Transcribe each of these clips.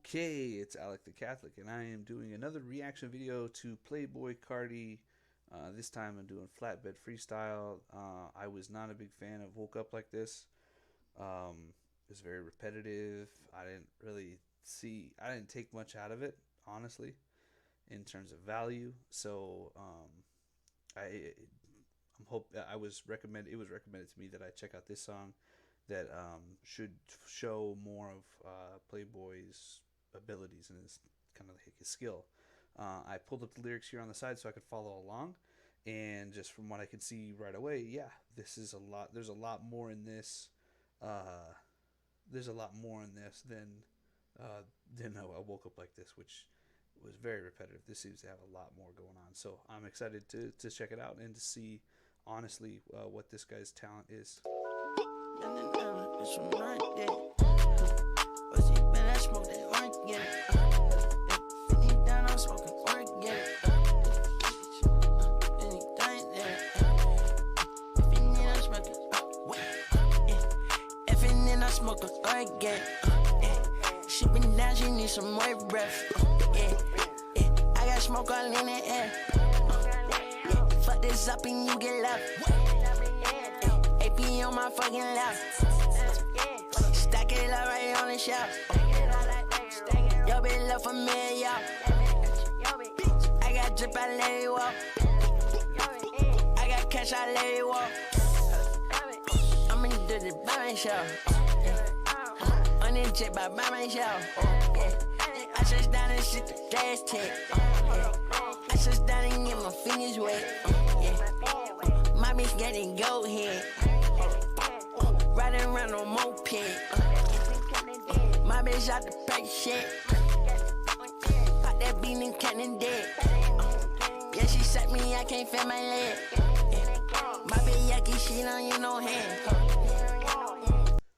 Okay, it's Alec the Catholic, and I am doing another reaction video to Playboi Carti. This time I'm doing Flatbed Freestyle. I was not a big fan of Woke Up Like This. It's very repetitive. I didn't take much out of it, honestly, in terms of value. So I, I'm hope I was recommended. It was recommended to me that I check out this song that should show more of Playboy's abilities and his kind of like his skill. I pulled up the lyrics here on the side so I could follow along, and just from what I could see right away, yeah, this is a lot. There's a lot more in this. Uh, there's a lot more in this than I woke up like this, which was very repetitive. This seems to have a lot more going on. So I'm excited to check it out and to see honestly what this guy's talent is. She been down, she need some more breath. I got smoke all in the air. Fuck this up and you get left. AP on my fucking lap. Stack it up right on the shelf. Yo, bitch, love for me, yo. I got drip, I let it walk. I got cash, I let it walk. I'ma do this by myself. On this jet by myself. I just down and shit the gas tank. I just down and get my fingers wet. My bitch getting go head. Riding around on moped. My bitch out the pack shit. Pop that bean and cannon dead. Yeah, she set me, I can't feel my leg. My bitch yucky shit on you, no hand.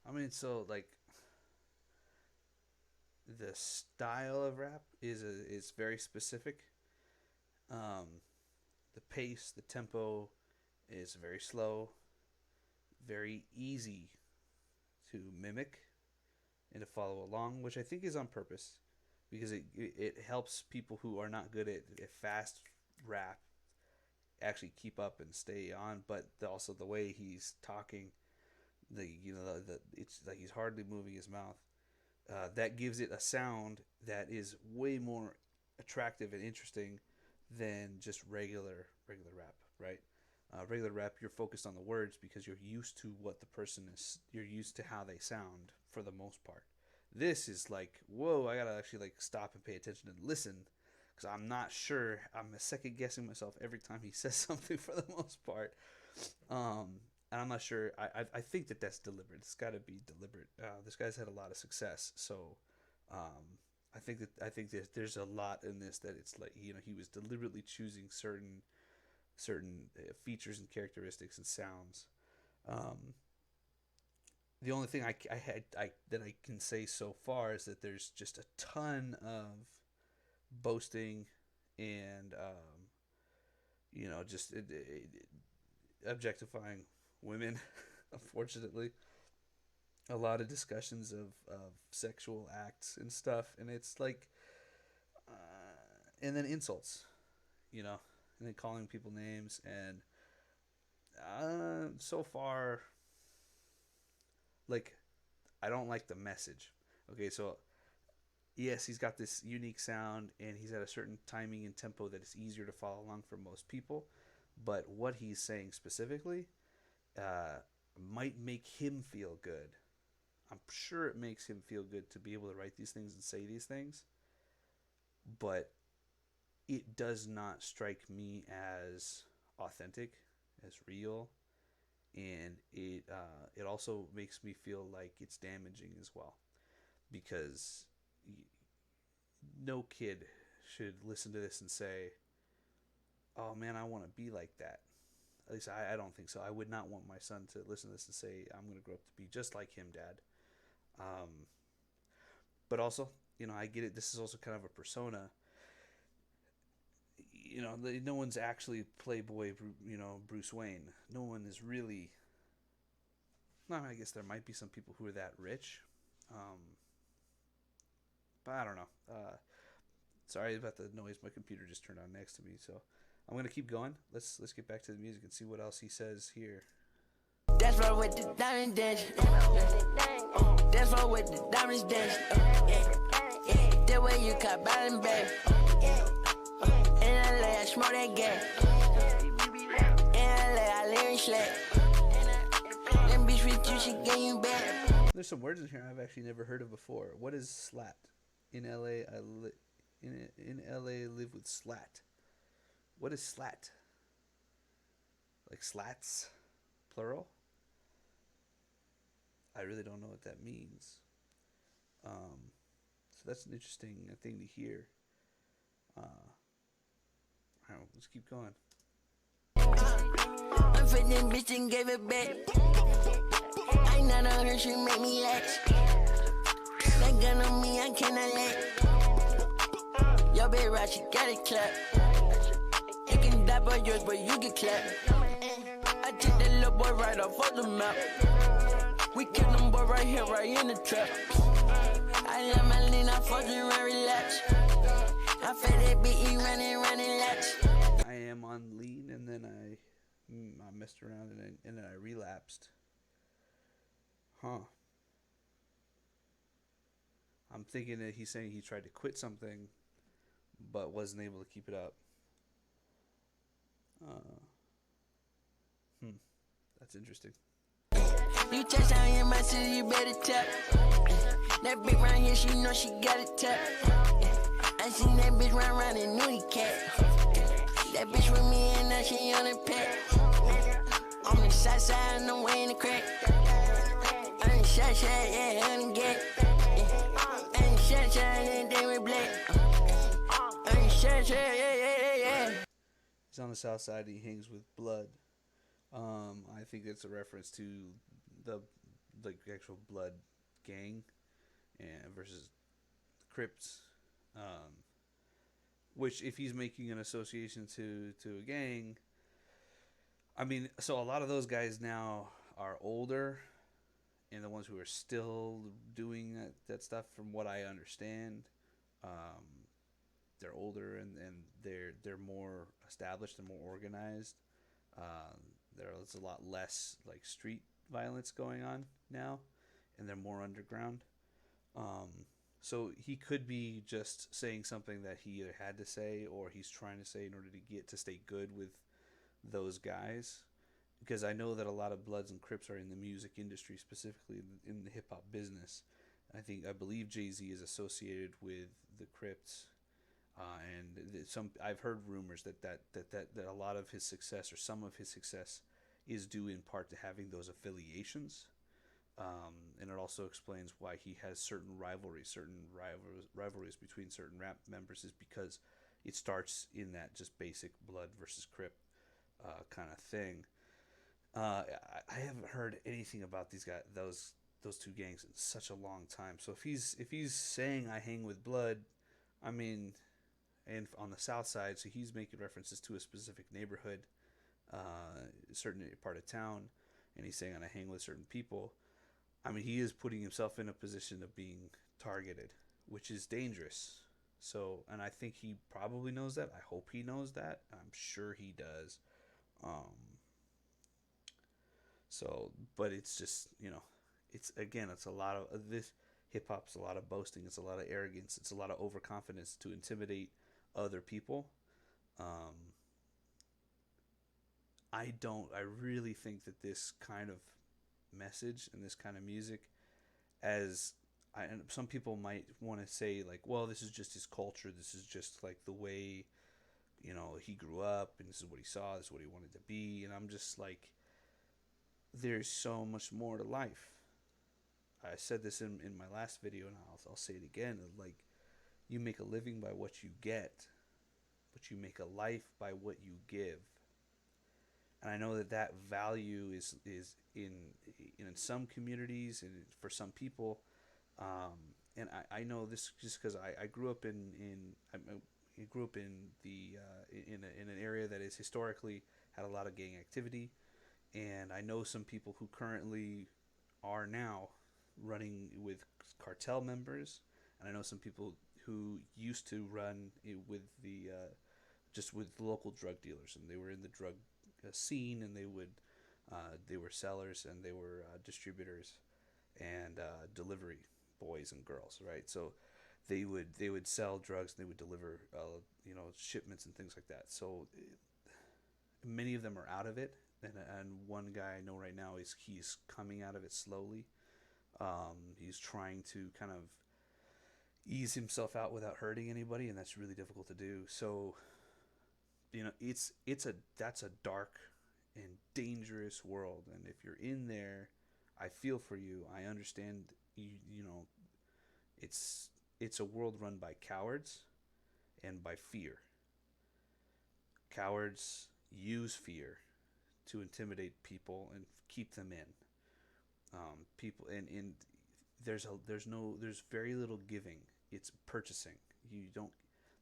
I mean, so like the style of rap is very specific. The pace, the tempo is very slow, very easy to mimic and to follow along, which I think is on purpose because it helps people who are not good at fast rap actually keep up and stay on. But also the way he's talking, it's like he's hardly moving his mouth. That gives it a sound that is way more attractive and interesting than just regular rap, right? Regular rap, you're focused on the words because you're used to what the person is. You're used to how they sound for the most part. This is like, whoa! I gotta actually like stop and pay attention and listen because I'm not sure. I'm second guessing myself every time he says something for the most part. And I'm not sure. I think that that's deliberate. It's got to be deliberate. This guy's had a lot of success, so I think that there's a lot in this that it's like he was deliberately choosing certain features and characteristics and sounds. The only thing that I can say so far is that there's just a ton of boasting and just objectifying women. Unfortunately, a lot of discussions of sexual acts and stuff, and it's like and then insults, and then calling people names, and so far, like, I don't like the message. Okay, so yes, he's got this unique sound and he's at a certain timing and tempo that is easier to follow along for most people, but what he's saying specifically might make him feel good. I'm sure it makes him feel good to be able to write these things and say these things, but it does not strike me as authentic, as real, and it also makes me feel like it's damaging as well, because no kid should listen to this and say, "Oh man, I want to be like that." At least I don't think so. I would not want my son to listen to this and say, "I'm going to grow up to be just like him, Dad." But also, I get it. This is also kind of a persona. No one's actually Playboy, Bruce Wayne. No one is really. I guess there might be some people who are that rich. But I don't know. Sorry about the noise. My computer just turned on next to me, so I'm gonna keep going. Let's get back to the music and see what else he says here. That's right with the diamond dash. That's right with the diamonds dash. That way you caught bottom back. In LA, I smoke that gas. In LA, I live in slack. Them bitch with you, she gave you back. There's some words in here I've actually never heard of before. What is slat? In LA, in LA live with slat. What is slat? Like slats, plural? I really don't know what that means. So that's an interesting thing to hear. Alright, let's keep going. I'm for them bitch and gave it back. I not on her, she make me lax. That gun on me, I cannot let. Yo, bitch, right, she got it clap. You can die by yours, but you get clapped. I took that little boy right off of the map. We kept them boy right here, right in the trap. I let my lean, I fuck you and relax. I fed that beat, he running laps. I am on lean, and then I messed around, and then I relapsed. Huh. I'm thinking that he's saying he tried to quit something, but wasn't able to keep it up. That's interesting. You touch down in my city, you better tap. That bitch round here, she know she got it tap. I seen that bitch round in Nudie Cat. That bitch with me and now she on the pet. On the side side, no way in the crack. On the shot, yeah, on the get. On the shot, yeah, they were black. On the shot, yeah. He's on the south side, and he hangs with blood. I think that's a reference to the actual blood gang and versus Crips. Which, if he's making an association to a gang, I mean, so a lot of those guys now are older, and the ones who are still doing that stuff, from what I understand, they're older and they're more established and more organized. There's a lot less like street violence going on now, and they're more underground. So he could be just saying something that he either had to say or he's trying to say in order to stay good with those guys. Because I know that a lot of Bloods and Crips are in the music industry, specifically in the hip hop business. I believe Jay-Z is associated with the Crips. And I've heard rumors that a lot of his success, or some of his success, is due in part to having those affiliations, and it also explains why he has certain rivalries between certain rap members, is because it starts in that just basic Blood versus Crip kind of thing. I haven't heard anything about these guys, those two gangs, in such a long time. So if he's saying I hang with Blood, I mean. And on the south side, so he's making references to a specific neighborhood, a certain part of town, and he's saying, and I hang with certain people. I mean, he is putting himself in a position of being targeted, which is dangerous. So, and I think he probably knows that. I hope he knows that. I'm sure he does. So, but it's just, it's a lot of this. Hip hop's a lot of boasting. It's a lot of arrogance. It's a lot of overconfidence to intimidate other people. I really think that this kind of message and this kind of music, and some people might want to say like, well, this is just his culture. This is just like the way, he grew up, and this is what he saw. This is what he wanted to be. And I'm just like, there's so much more to life. I said this in my last video, and I'll say it again. Like, you make a living by what you get, but you make a life by what you give. And I know that value is in some communities and for some people. And I know this just because I grew up in an area that is historically had a lot of gang activity, and I know some people who currently are now running with cartel members, And I know some people who used to run with the just with local drug dealers, and they were in the drug scene, and they were sellers, and they were distributors, and delivery boys and girls, right? So they would sell drugs, and they would deliver shipments and things like that. So many of them are out of it, and one guy I know right now is he's coming out of it slowly. He's trying to kind of ease himself out without hurting anybody, and that's really difficult to do. So it's a that's a dark and dangerous world, and if you're in there, I feel for you. I understand. It's it's a world run by cowards and by fear. Cowards use fear to intimidate people and keep them in. People and there's very little giving. It's purchasing. You don't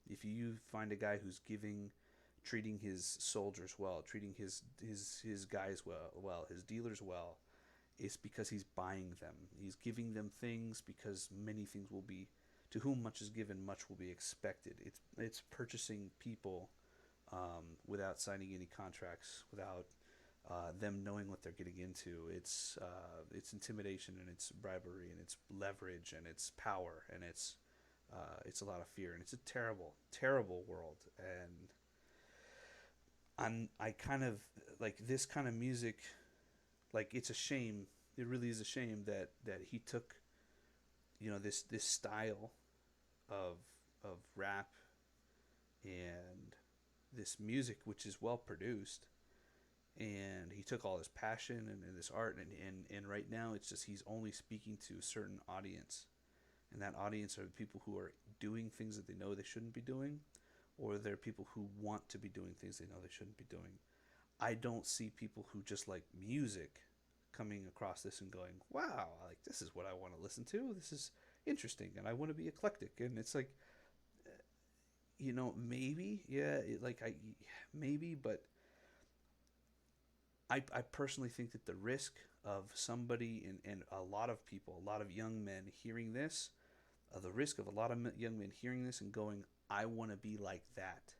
If you find a guy who's giving, treating his soldiers well, treating his guys well, his dealers well, it's because he's buying them. He's giving them things because many things will be, to whom much is given, much will be expected. It's purchasing people without signing any contracts, without them knowing what they're getting into. It's intimidation, and it's bribery, and it's leverage, and it's power, and it's a lot of fear, and it's a terrible, terrible world. And I kind of like this kind of music. Like, it's a shame. It really is a shame that he took, this style of rap and this music, which is well produced, and he took all this passion and this art, and right now it's just he's only speaking to a certain audience, and that audience are the people who are doing things that they know they shouldn't be doing, or they're people who want to be doing things they know they shouldn't be doing. I don't see people who just like music coming across this and going, wow, like, this is what I want to listen to. This is interesting, and I want to be eclectic. And it's like, maybe, yeah, maybe, but I personally think that the risk of somebody, and a lot of people, a lot of young men hearing this, the risk of a lot of young men hearing this and going, I want to be like that,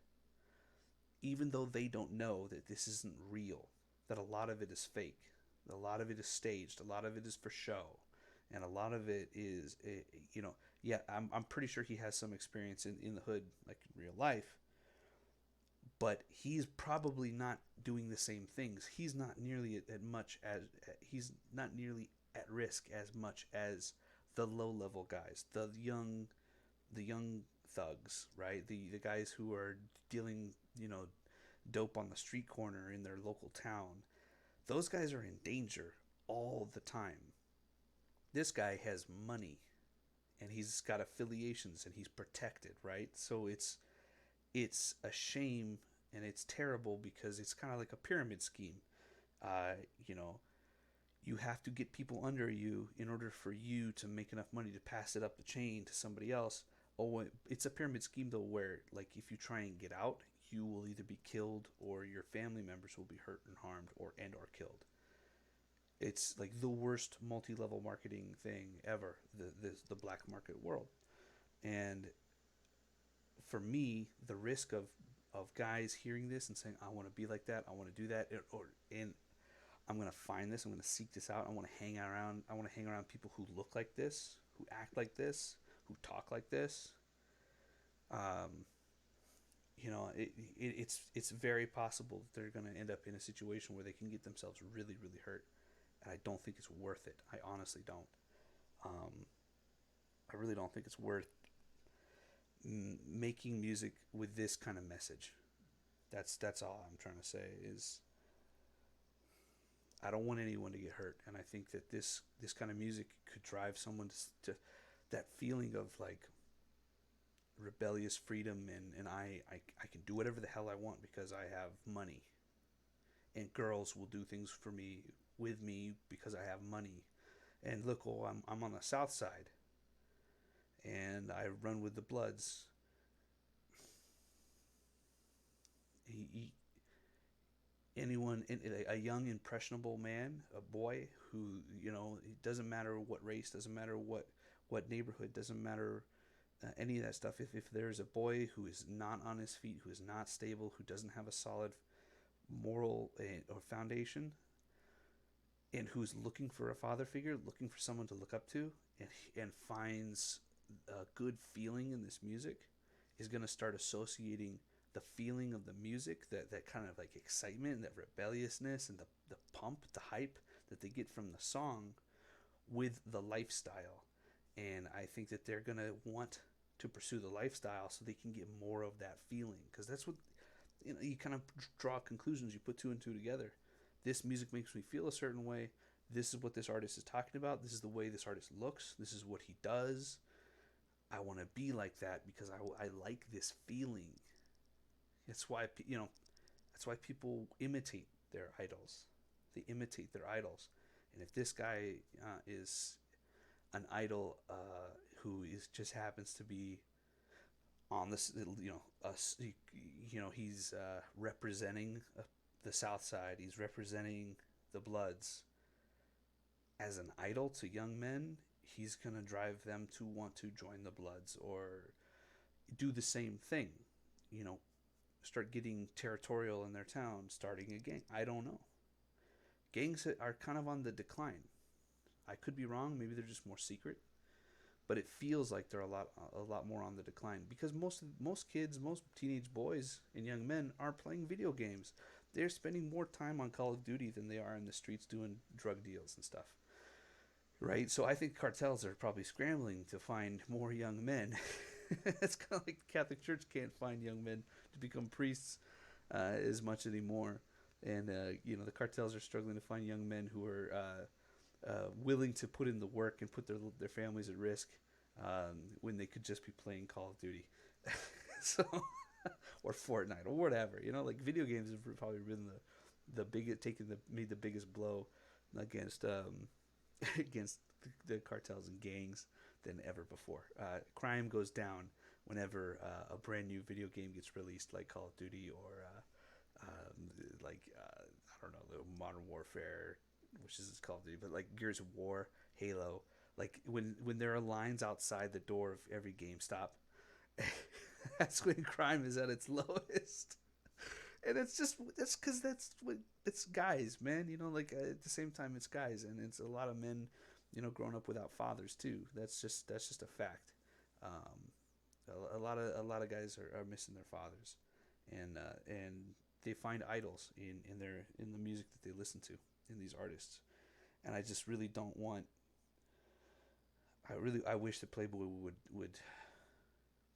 even though they don't know that this isn't real, that a lot of it is fake, a lot of it is staged, a lot of it is for show, and a lot of it is, yeah, I'm pretty sure he has some experience in the hood, like in real life, but he's probably not doing the same things. He's not nearly he's not nearly at risk as much as the low level guys, the young thugs, right? The guys who are dealing, dope on the street corner in their local town. Those guys are in danger all the time. This guy has money, and he's got affiliations, and he's protected, right? So it's a shame, and it's terrible because it's kind of like a pyramid scheme. Uh, you know, you have to get people under you in order for you to make enough money to pass it up the chain to somebody else. Oh, it's a pyramid scheme though, where like if you try and get out, you will either be killed or your family members will be hurt and harmed or killed. It's like the worst multi-level marketing thing ever, the black market world. And for me, the risk of guys hearing this and saying, I want to be like that, I want to do that, and I'm going to find this, I'm going to seek this out, I want to hang around, people who look like this, who act like this, who talk like this. It's very possible that they're going to end up in a situation where they can get themselves really, really hurt. And I don't think it's worth it. I honestly don't. I really don't think it's worth making music with this kind of message. That's all I'm trying to say is I don't want anyone to get hurt, and I think that this kind of music could drive someone to that feeling of like rebellious freedom, and I can do whatever the hell I want because I have money, and girls will do things for me with me because I have money. And look, I'm on the south side, and I run with the Bloods. Anyone, a young impressionable man, a boy who, it doesn't matter what race, doesn't matter what neighborhood, doesn't matter any of that stuff. If there's a boy who is not on his feet, who is not stable, who doesn't have a solid moral or foundation, and who's looking for a father figure, looking for someone to look up to, and finds a good feeling in this music, is going to start associating the feeling of the music, that kind of like excitement, that rebelliousness, and the pump, the hype that they get from the song with the lifestyle. And I think that they're going to want to pursue the lifestyle so they can get more of that feeling, because that's what, you kind of draw conclusions, you put two and two together. This music makes me feel a certain way. This is what this artist is talking about. This is the way this artist looks. This is what he does. I want to be like that because I like this feeling. That's why that's why people imitate their idols. They imitate their idols. And if this guy is an idol who just happens to be on this, he's representing the South Side. He's representing the Bloods as an idol to young men. He's gonna drive them to want to join the Bloods or do the same thing. Start getting territorial in their town, starting a gang. I don't know. Gangs are kind of on the decline. I could be wrong. Maybe they're just more secret, but it feels like they're a lot more on the decline, because most kids, most teenage boys and young men are playing video games. They're spending more time on Call of Duty than they are in the streets doing drug deals and stuff, right? So I think cartels are probably scrambling to find more young men. It's kind of like the Catholic Church can't find young men to become priests as much anymore, and the cartels are struggling to find young men who are willing to put in the work and put their families at risk when they could just be playing Call of Duty, so or Fortnite or whatever. Like video games have probably been made the biggest blow against against the cartels and gangs than ever before. Crime goes down whenever a brand new video game gets released, like Call of Duty or I don't know, the Modern Warfare, which is Call of Duty, but like Gears of War, Halo. Like when there are lines outside the door of every GameStop, that's when crime is at its lowest. And that's because it's guys, man. At the same time, it's guys, and it's a lot of men, growing up without fathers too. That's just a fact. A lot of guys are missing their fathers, and they find idols in the music that they listen to, in these artists. And I just really don't want. I wish that Playboi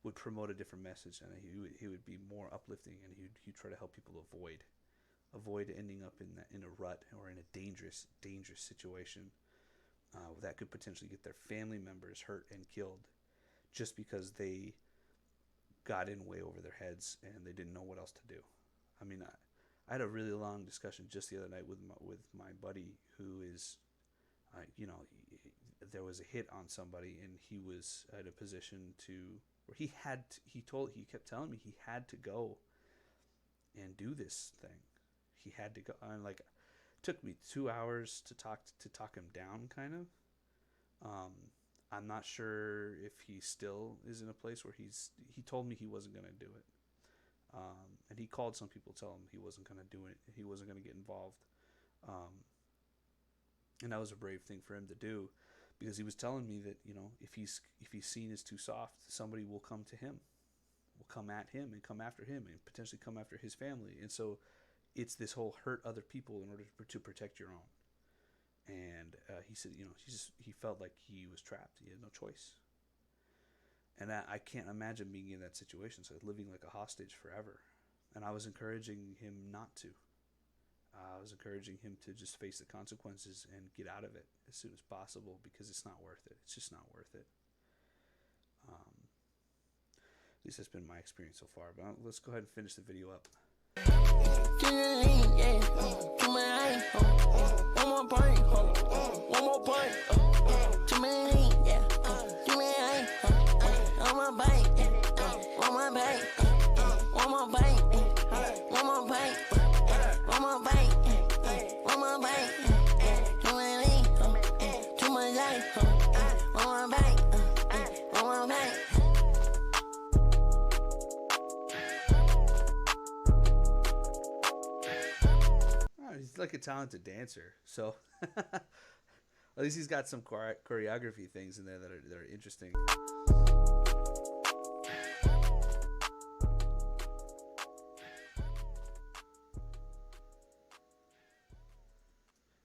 would promote a different message, and he would be more uplifting, and he'd try to help people avoid ending up in a rut or in a dangerous situation that could potentially get their family members hurt and killed just because they got in way over their heads and they didn't know what else to do. I mean, I had a really long discussion just the other night with my buddy who is, there was a hit on somebody, and he was at a position where he kept telling me he had to go and do this thing. He had to go, and it took me 2 hours to talk him down, kind of. I'm not sure if he still is in a place where he told me he wasn't going to do it. And he called some people to tell him he wasn't going to do it. He wasn't going to get involved. And that was a brave thing for him to do, because he was telling me that, if he's seen as too soft, somebody will come to him, will come at him and come after him and potentially come after his family. And so it's this whole hurt other people in order to protect your own. And he said, he felt like he was trapped. He had no choice. And I can't imagine being in that situation, so living like a hostage forever. And I was encouraging him not to. I was encouraging him to just face the consequences and get out of it as soon as possible, because it's not worth it. It's just not worth it. At least that's been my experience so far. But let's go ahead and finish the video up. he's like a talented dancer. So at least he's got some choreography things in there that are interesting.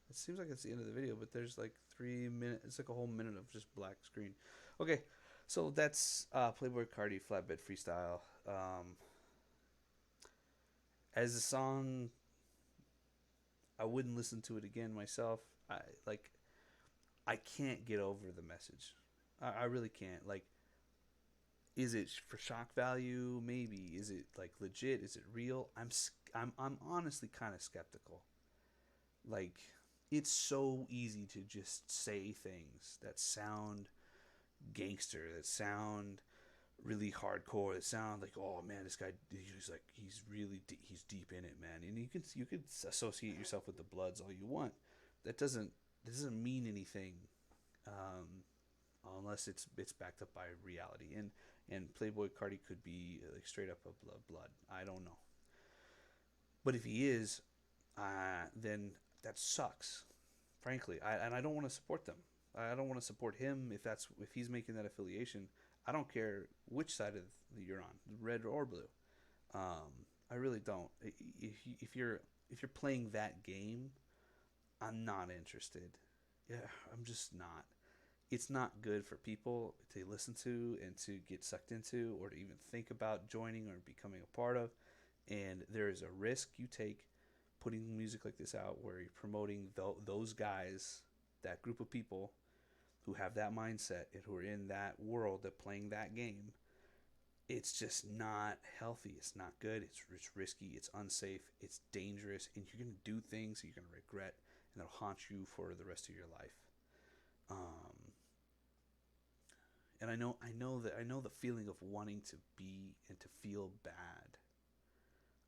It seems like it's the end of the video, but there's like 3 minutes. It's like a whole minute of just black screen. Okay, so that's Playboi Carti Flatbed Freestyle. As a song, I wouldn't listen to it again myself. I like. I can't get over the message. I really can't. Like, is it for shock value? Maybe. Is it like legit? Is it real? I'm honestly kind of skeptical. Like, it's so easy to just say things that sound gangster, that sound really hardcore, that sound like, oh man, this guy, he's deep in it, man. And you could associate yourself with the Bloods all you want. That doesn't mean anything, um, unless it's backed up by reality. And Playboi Carti could be like straight up a blood. I don't know. But if he is, then that sucks. Frankly, and I don't want to support them. I don't want to support him if he's making that affiliation. I don't care which side of you're on, red or blue. I really don't. If you're playing that game, I'm not interested. Yeah, I'm just not. It's not good for people to listen to and to get sucked into or to even think about joining or becoming a part of. And there is a risk you take putting music like this out where you're promoting those guys, that group of people who have that mindset and who are in that world that playing that game. It's just not healthy. It's not good. It's risky. It's unsafe. It's dangerous. And you're going to do things you're going to regret and that'll haunt you for the rest of your life. And I know the feeling of wanting to be and to feel bad.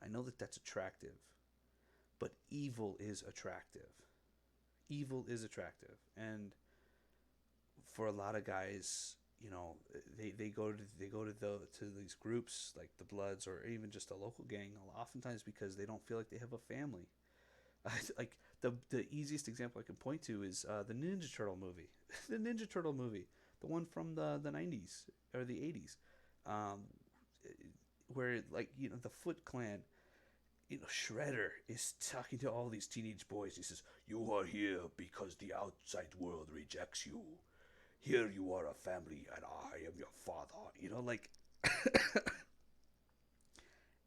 I know that that's attractive, but evil is attractive. Evil is attractive, and for a lot of guys, they go to these groups like the Bloods or even just a local gang, oftentimes because they don't feel like they have a family. Like the easiest example I can point to is the Ninja Turtle movie, the Ninja Turtle movie, the one from the 90s or the 80s, um, where like the Foot Clan, Shredder is talking to all these teenage boys. He says, "You are here because the outside world rejects you. Here you are a family, and I am your father." Like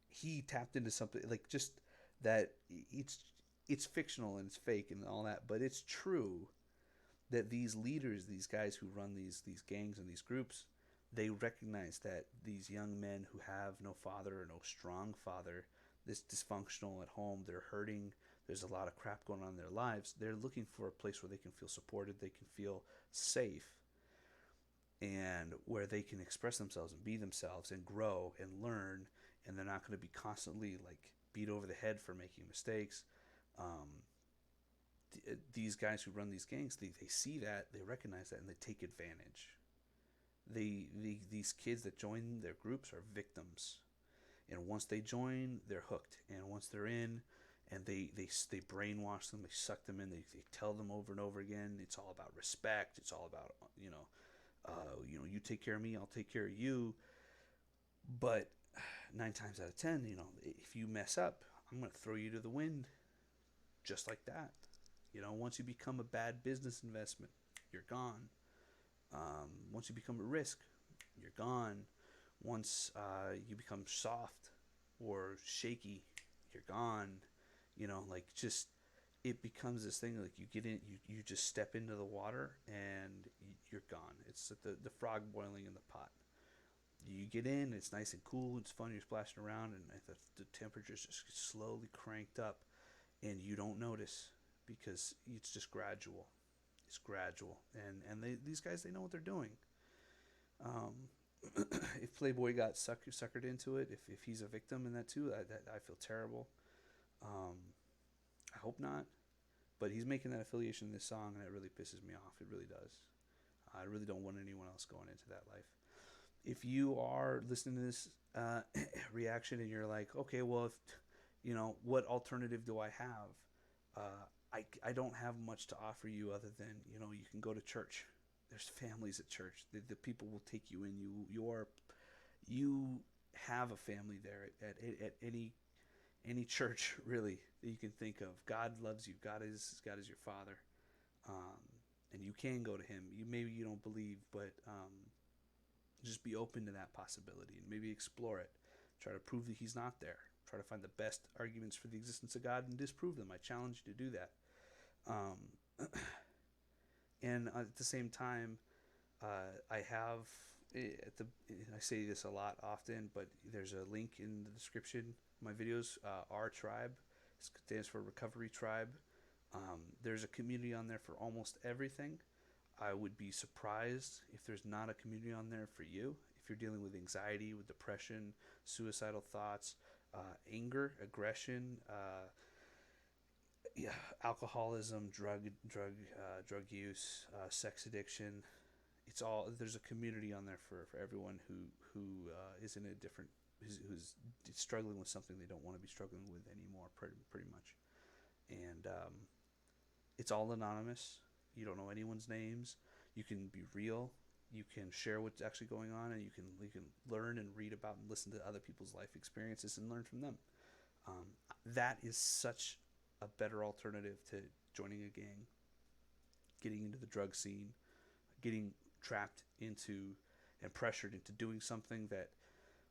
he tapped into something like just that. It's fictional and it's fake and all that, but it's true that these leaders, these guys who run these gangs and these groups, they recognize that these young men who have no father or no strong father, this dysfunctional at home, they're hurting. There's a lot of crap going on in their lives. They're looking for a place where they can feel supported, they can feel safe, and where they can express themselves and be themselves and grow and learn, and they're not going to be constantly like beat over the head for making mistakes. Um, these guys who run these gangs, they see that, they recognize that, and they take advantage. These kids that join their groups are victims, and once they join, they're hooked. And once they're in, and they brainwash them, they suck them in, they tell them over and over again, it's all about respect. It's all about you take care of me, I'll take care of you. But 9 times out of 10, if you mess up, I'm gonna throw you to the wind, just like that. Once you become a bad business investment, you're gone. Once you become a risk, you're gone. Once you become soft or shaky, you're gone. Like just it becomes this thing like you get in, you just step into the water and you're gone. It's the frog boiling in the pot. You get in, it's nice and cool, it's fun, you're splashing around, and the temperature's just slowly cranked up, and you don't notice because it's just gradual. It's gradual, and these guys, they know what they're doing. Um, if Playboi got suckered into it, if he's a victim in that too, I feel terrible. Um, I hope not, but he's making that affiliation in this song, and it really pisses me off. It really does. I really don't want anyone else going into that life. If you are listening to this reaction and you're like, okay, well, if what alternative do I have? I don't have much to offer you other than, you can go to church. There's families at church. The people will take you in. You have a family there at any church really that you can think of. God loves you. God is your father, um, and you can go to Him. Maybe you don't believe, but just be open to that possibility and maybe explore it. Try to prove that He's not there. Try to find the best arguments for the existence of God and disprove them. I challenge you to do that. And at the same time, I have I say this a lot often, but there's a link in the description of my videos. Our tribe stands for Recovery Tribe. There's a community on there for almost everything. I would be surprised if there's not a community on there for you. If you're dealing with anxiety, with depression, suicidal thoughts, anger, aggression, yeah, alcoholism, drug use, sex addiction. It's all There's a community on there for everyone who is in a different who's struggling with something they don't want to be struggling with anymore, pretty much. And it's all anonymous. You don't know anyone's names. You can be real. You can share what's actually going on, and you can learn and read about and listen to other people's life experiences and learn from them. That is such a better alternative to joining a gang, getting into the drug scene, getting trapped into and pressured into doing something that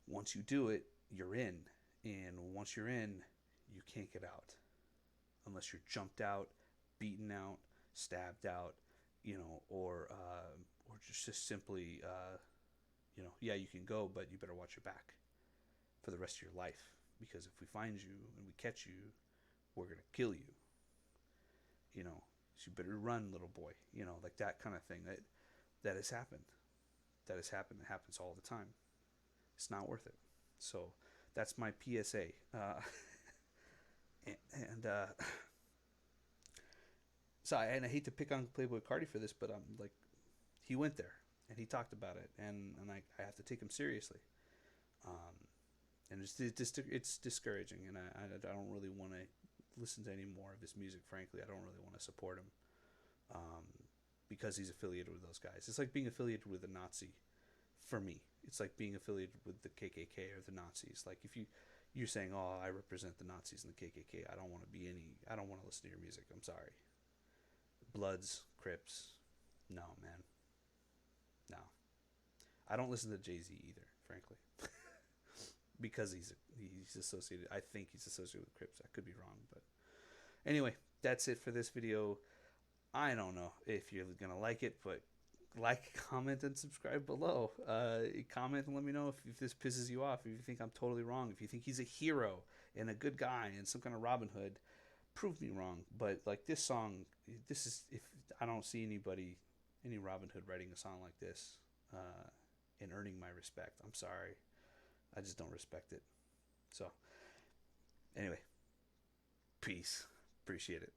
once you do it, you're in. And once you're in, you can't get out unless you're jumped out, beaten out, stabbed out, or just simply, yeah, you can go, but you better watch your back for the rest of your life. Because if we find you and we catch you, we're going to kill you. So you better run, little boy. Like that kind of thing. That has happened. That has happened. It happens all the time. It's not worth it. So that's my PSA. And so I hate to pick on Playboi Carti for this, but I'm like, he went there and he talked about it, and I have to take him seriously. And it's discouraging, and I don't really want to listen to any more of his music. Frankly, I don't really want to support him, because he's affiliated with those guys. It's like being affiliated with a Nazi. For me, it's like being affiliated with the KKK or the Nazis. Like if you're saying, "Oh, I represent the Nazis and the KKK," I don't want to listen to your music. I'm sorry. Bloods, Crips, no, man, no. I don't listen to Jay-Z either, frankly. Because he's associated. I think he's associated with Crips. I could be wrong, but anyway, that's it for this video. I don't know if you're gonna like it, but like, comment, and subscribe below. Comment and let me know if this pisses you off. If you think I'm totally wrong. If you think he's a hero and a good guy and some kind of Robin Hood, prove me wrong. But like this song, if I don't see any Robin Hood writing a song like this, and earning my respect. I'm sorry. I just don't respect it. So, anyway, peace. Appreciate it.